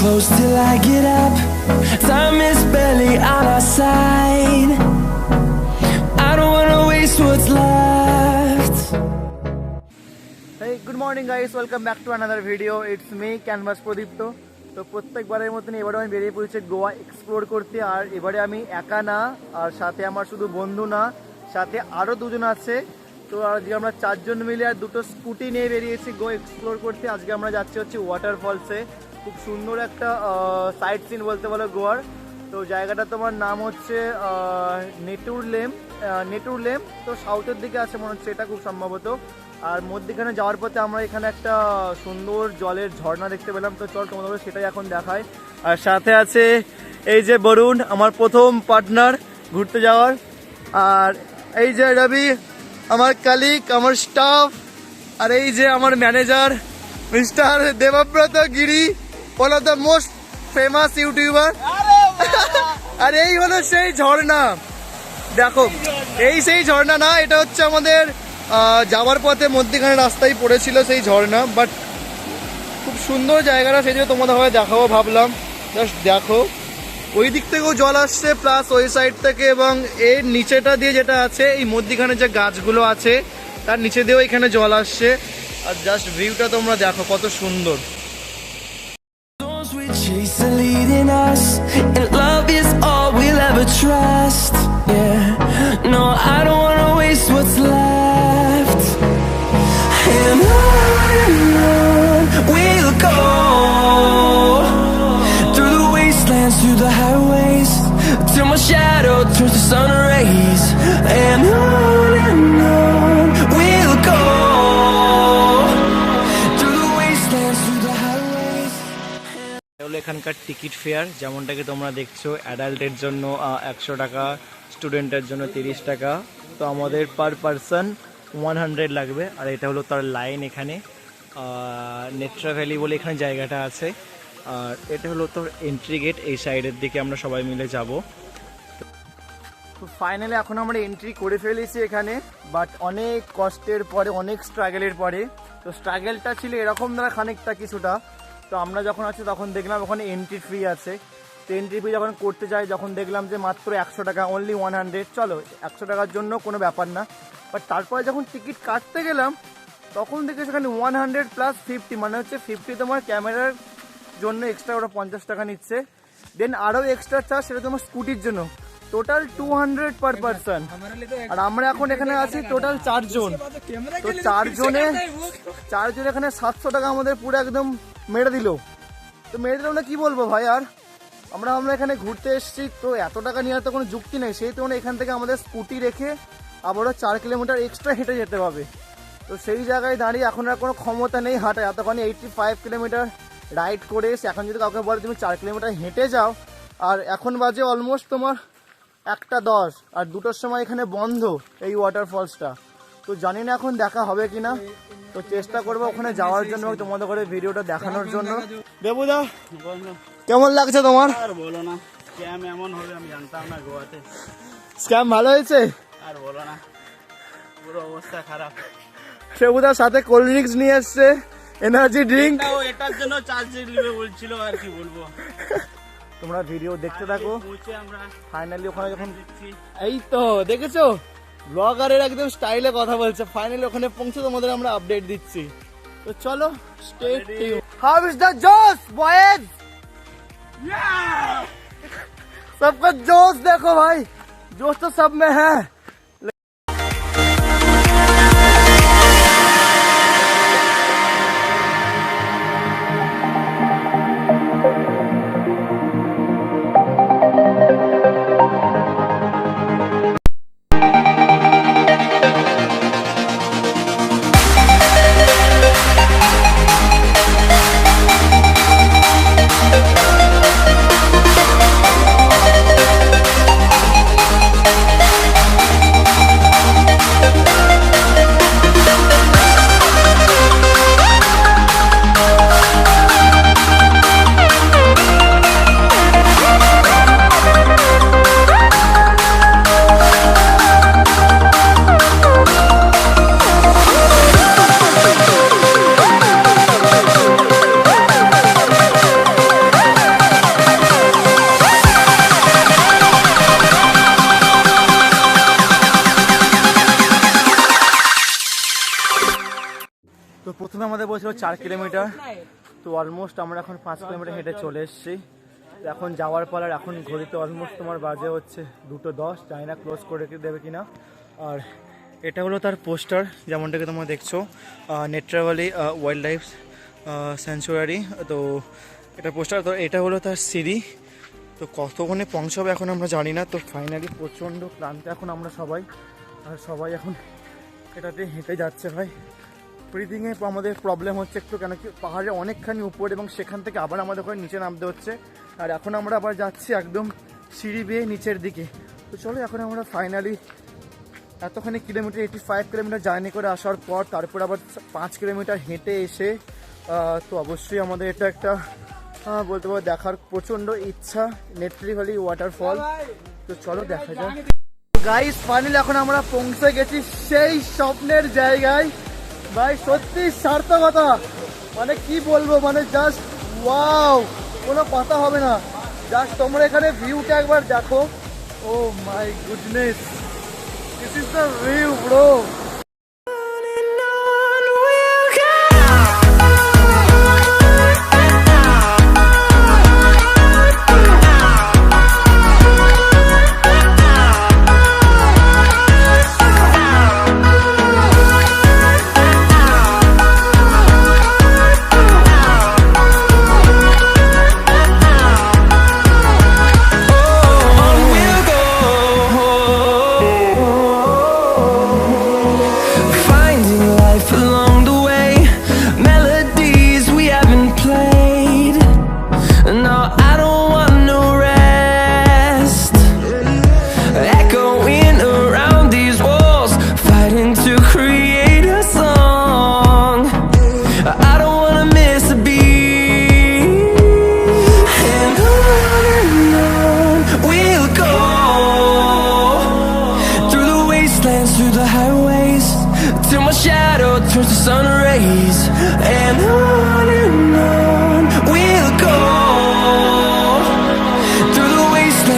Close till I get up. Time is barely on our side. I don't wanna waste what's left. Hey, good morning guys, welcome back to another video. It's me, Canvas Prodipto. তো প্রত্যেকবারের মতন এবারে আমি বেরিয়ে পড়েছি Goa explore করতে। আর এবারে আমি একা না, আর সাথে আমার শুধু বন্ধু না, সাথে আরও দুজন আছে। তো আজকে আমরা 4 জন মিলে আর 2টো স্কুটি নিয়ে বেরিয়েছি গোয়া এক্সপ্লোর করতে। আজকে আমরা যাচ্ছি হচ্ছে ওয়াটারফলসে। খুব সুন্দর একটা সাইট সিন বলতে বলো গোয়ার। তো জায়গাটা তোমার নাম হচ্ছে নেটুরলেম। তো সাউথের দিকে আছে মনে হচ্ছে এটা খুব সম্ভবত। আর মধ্যখানে যাওয়ার পথে আমরা এখানে একটা সুন্দর জলের ঝর্ণা দেখতে পেলাম। তো চল তোমাদের সেটাই এখন দেখায়। আর সাথে আছে এই যে বরুণ, আমার প্রথম পার্টনার ঘুরতে যাওয়ার। আর এই যে রবি, আমার কালিগ, আমার স্টাফ। আর এই যে আমার manager mister Debabrata Giri, one of the most famous YouTuber. আর এই হলো সেই ঝর্ণা, দেখো এই সেই ঝর্ণা না, এটা হচ্ছে আমাদের যাওয়ার পথে মধ্যখানে রাস্তায় পড়েছিল সেই ঝর্ণা। বাট খুব সুন্দর জায়গাটা, সেই জন্য তোমাদের হয়ে দেখাবো ভাবলাম। জাস্ট দেখো, ওই দিক থেকেও জল আসছে, প্লাস ওই সাইড থেকে, এবং এর নিচেটা দিয়ে যেটা আছে এই মধ্যখানে যে গাছগুলো আছে তার নিচে দিয়েও এখানে জল আসছে। আর জাস্ট ভিউটা তোমরা দেখো কত সুন্দর। Leading us, and love is all we'll ever trust. Yeah, no, I don't wanna waste what's left. And on we'll go, through the wastelands, through the highways, till my shadow turns to sun rays. And on we'll go, through the wastelands, through the highways. এখানকার ticket fair যেমনটাকে তোমরা দেখছো, অ্যাডাল্টের জন্য 100 টাকা, স্টুডেন্টের জন্য 30 টাকা। তো আমাদের পার পারসন 100 লাগবে। আর এটা হলো তার লাইন। এখানে নেট্রাভ্যালি বলে এখানে জায়গাটা আছে। আর এটা হলো তোর এন্ট্রি গেট, এই সাইডের দিকে আমরা সবাই মিলে যাব। তো ফাইনালি এখন আমরা এন্ট্রি করে ফেলেছি এখানে, বাট অনেক কষ্টের পরে, অনেক স্ট্রাগলের পরে। তো স্ট্রাগলটা ছিল এরকম দ্বারা খানিকটা কিছুটা। তো আমরা যখন আছি তখন দেখলাম ওখানে এন্ট্রি ফ্রি আছে। তো এন্ট্রি ফ্রি যখন করতে যাই, যখন দেখলাম যে মাত্র 100 টাকা, অনলি 100, চলো 100 টাকার জন্য কোনো ব্যাপার না। বাট তারপরে যখন টিকিট কাটতে গেলাম তখন দেখে সেখানে 100 প্লাস 50, মানে হচ্ছে 50 তোমার ক্যামেরার জন্য এক্সট্রা, ওরা 50 টাকা নিচ্ছে। দেন আরও এক্সট্রা চার্জ, সেটা তোমার স্কুটির জন্য, টোটাল 200 পার পারসন। আর আমরা এখন এখানে আছি টোটাল 4 জন। তো 4 জনে এখানে 700 টাকা আমাদের পুরো একদম মেরে দিল। তো মেরে দিলাম না, কি বলবো ভাই। আর আমরা এখানে ঘুরতে এসেছি, তো এত টাকা নেওয়ার তো কোনো যুক্তি নেই। সেই তুলনায় এখান থেকে আমাদের স্কুটি রেখে আবারও 4 কিলোমিটার এক্সট্রা হেঁটে যেতে হবে। তো সেই জায়গায় দাঁড়িয়ে এখন আর কোনো ক্ষমতা নেই হাঁটা। এতক্ষণ 85 কিলোমিটার রাইড করে এসে এখন যদি কাউকে বলে তুমি 4 কিলোমিটার হেঁটে যাও, আর এখন বাজে অলমোস্ট তোমার 1:10, আর 2টোর সময় এখানে বন্ধ এই ওয়াটারফলসটা। তো জানি না এখন দেখা হবে কিনা। তো চেষ্টা করবো ওখানে যাওয়ার জন্য, তোমাদের করে ভিডিওটা দেখানোর জন্য। দেবুদা, কেমন লাগছে তোমার? আর বলো না, স্ক্যাম এমন হবে আমি জানতাম না গোয়াতে। স্ক্যাম ভালো হয়েছে? আর বলো না, পুরো অবস্থা খারাপ। দেবুদার সাথে কোল্ড ড্রিঙ্কস নিয়ে এসছে, এনার্জি ড্রিঙ্ক। এটার জন্য চার্জ নিবে বলছিল, আর কি বলবো। তোমরা ভিডিও দেখতে থাকো। আমরা ফাইনালি ওখানে যখন, এই তো দেখেছো ব্লগারের একদম স্টাইলে কথা বলছে, ফাইনালি ওখানে পৌঁছে তোমাদের আমরা আপডেট দিচ্ছি। তো চলো, stay tune. How is the জোশ বয়েজ? सबका जोश देखो भाई, जोश तो सब में है। প্রথমে আমাদের বলছিল 4 কিলোমিটার, তো অলমোস্ট আমরা এখন 5 কিলোমিটার হেঁটে চলে এসেছি। তো এখন যাওয়ার পর আর এখন ঘড়িতে অলমোস্ট তোমার বাজে হচ্ছে 2:10, জানি না ক্লোজ করে দেবে কিনা। আর এটা হলো তার পোস্টার, যেমনটাকে তোমরা দেখছো, নেট্রাভালি ওয়াইল্ড লাইফ স্যাংচুয়ারি। তো এটা পোস্টার, তো এটা হলো তার সিঁড়ি। তো কতক্ষণে পৌঁছাবে এখন আমরা জানি না। তো ফাইনালি প্রচণ্ড ক্লান্ত এখন আমরা সবাই, আর সবাই এখন এটাতে হেঁটে যাচ্ছে। ভাই ব্রিদিংয়ে আমাদের প্রবলেম হচ্ছে একটু, কেন কি পাহাড়ে অনেকখানি উপরে এবং সেখান থেকে আবার আমাদের ওখানে নিচে নামতে হচ্ছে। আর এখন আমরা আবার যাচ্ছি একদম সিঁড়ি বেয়ে নিচের দিকে। তো চলো এখন আমরা ফাইনালি এতখানি কিলোমিটার 85 কিলোমিটার জার্নি করে আসার পর তারপর আবার 5 কিলোমিটার হেঁটে এসে তো অবশ্যই আমাদের এটা একটা বলতে পারো দেখার প্রচণ্ড ইচ্ছা, নেত্রাভালি ওয়াটারফল। তো চলো দেখা যাক। গাইস ফাইনালি এখন আমরা পৌঁছে গেছি সেই স্বপ্নের জায়গায়। ভাই সত্যি সার্থকতা, মানে কি বলবো, মানে জাস্ট ওয়াও, কোনো কথা হবে না। জাস্ট তোমরা এখানে ভিউটা একবার দেখো। Oh my goodness, this is the view bro. Through the highways till my shadow turns to sun rays, and on